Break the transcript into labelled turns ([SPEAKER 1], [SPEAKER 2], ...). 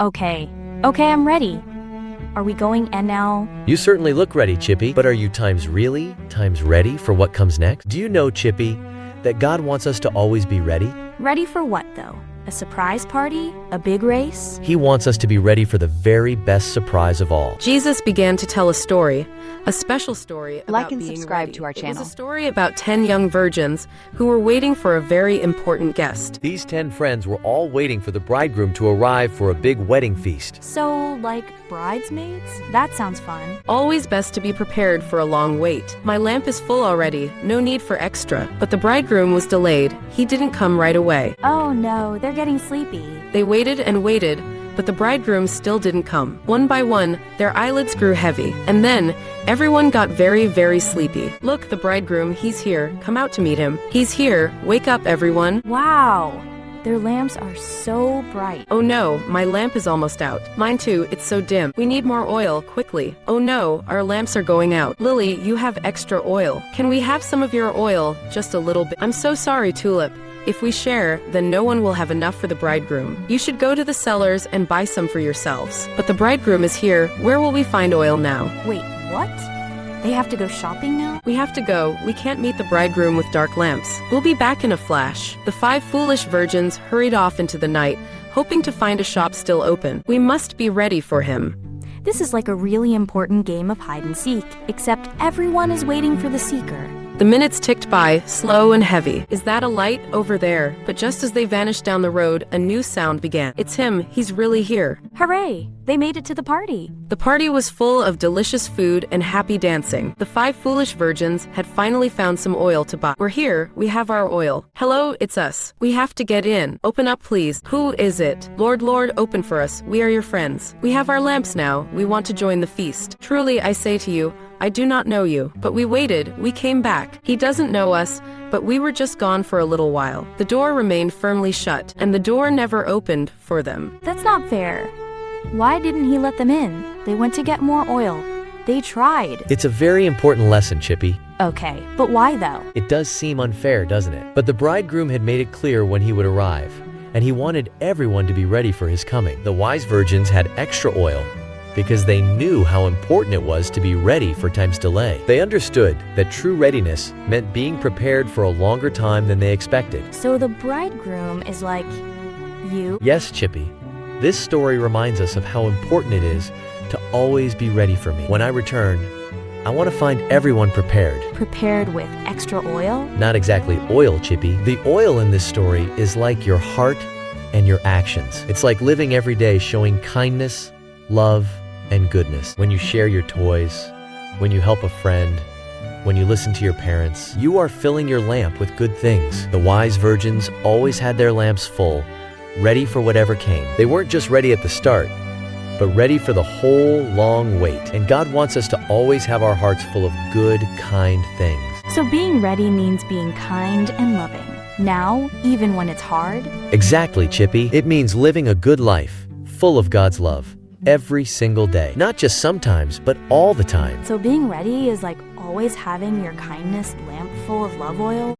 [SPEAKER 1] Okay. Okay, I'm ready. Are we going and now?
[SPEAKER 2] You certainly look ready, Chippy, but are you times ready for what comes next? Do you know, Chippy, that God wants us to always be ready?
[SPEAKER 1] Ready for what, though? A surprise party? A big race?
[SPEAKER 2] He wants us to be ready for the very best surprise of all.
[SPEAKER 3] Jesus began to tell a story, a special story about
[SPEAKER 4] Like and
[SPEAKER 3] being
[SPEAKER 4] subscribe
[SPEAKER 3] ready.
[SPEAKER 4] to our
[SPEAKER 3] It
[SPEAKER 4] channel.
[SPEAKER 3] was a story about 10 young virgins who were waiting for a very important guest.
[SPEAKER 2] These 10 friends were all waiting for the bridegroom to arrive for a big wedding feast.
[SPEAKER 1] So, like bridesmaids? That sounds fun.
[SPEAKER 3] Always best to be prepared for a long wait. My lamp is full already, no need for extra. But the bridegroom was delayed. He didn't come right away.
[SPEAKER 1] Oh no, they're getting sleepy.
[SPEAKER 3] They waited and waited, but the bridegroom still didn't come. One by one, their eyelids grew heavy, and then everyone got very sleepy. Look, the bridegroom, he's here. Come out to meet him. He's here. Wake up, everyone.
[SPEAKER 1] Wow, their lamps are so bright.
[SPEAKER 3] Oh no, my lamp is almost out. Mine too, it's so dim. We need more oil, quickly. Oh no, our lamps are going out. Lily, you have extra oil. Can we have some of your oil? Just a little bit. I'm so sorry, Tulip. If we share, then no one will have enough for the bridegroom. You should go to the cellars and buy some for yourselves. But the bridegroom is here. Where will we find oil now?
[SPEAKER 1] Wait, what? They have to go shopping now?
[SPEAKER 3] We have to go. We can't meet the bridegroom with dark lamps. We'll be back in a flash. The 5 foolish virgins hurried off into the night, hoping to find a shop still open. We must be ready for him.
[SPEAKER 1] This is like a really important game of hide and seek, except everyone is waiting for the seeker.
[SPEAKER 3] The minutes ticked by, slow and heavy. Is that a light? Over there. But just as they vanished down the road, a new sound began. It's him. He's really here.
[SPEAKER 1] Hooray! They made it to the party.
[SPEAKER 3] The party was full of delicious food and happy dancing. The 5 foolish virgins had finally found some oil to buy. We're here. We have our oil. Hello, it's us. We have to get in. Open up, please. Who is it? Lord, open for us. We are your friends. We have our lamps now. We want to join the feast. Truly, I say to you, I do not know you, but we waited, we came back. He doesn't know us, but we were just gone for a little while. The door remained firmly shut, and the door never opened for them.
[SPEAKER 1] That's not fair. Why didn't he let them in? They went to get more oil. They tried.
[SPEAKER 2] It's a very important lesson, Chippy.
[SPEAKER 1] Okay, but why though?
[SPEAKER 2] It does seem unfair, doesn't it? But the bridegroom had made it clear when he would arrive, and he wanted everyone to be ready for his coming. The wise virgins had extra oil, because they knew how important it was to be ready for time's delay. They understood that true readiness meant being prepared for a longer time than they expected.
[SPEAKER 1] So the bridegroom is like, you?
[SPEAKER 2] Yes, Chippy. This story reminds us of how important it is to always be ready for me. When I return, I want to find everyone prepared.
[SPEAKER 1] Prepared with extra oil?
[SPEAKER 2] Not exactly oil, Chippy. The oil in this story is like your heart and your actions. It's like living every day showing kindness, love, and goodness. When you share your toys, when you help a friend, when you listen to your parents, you are filling your lamp with good things. The wise virgins always had their lamps full, ready for whatever came. They weren't just ready at the start, but ready for the whole long wait. And God wants us to always have our hearts full of good, kind things.
[SPEAKER 1] So being ready means being kind and loving. Now, even when it's hard?
[SPEAKER 2] Exactly, Chippy. It means living a good life, full of God's love. Every single day. Not just sometimes, but all the time.
[SPEAKER 1] So being ready is like always having your kindness lamp full of love oil?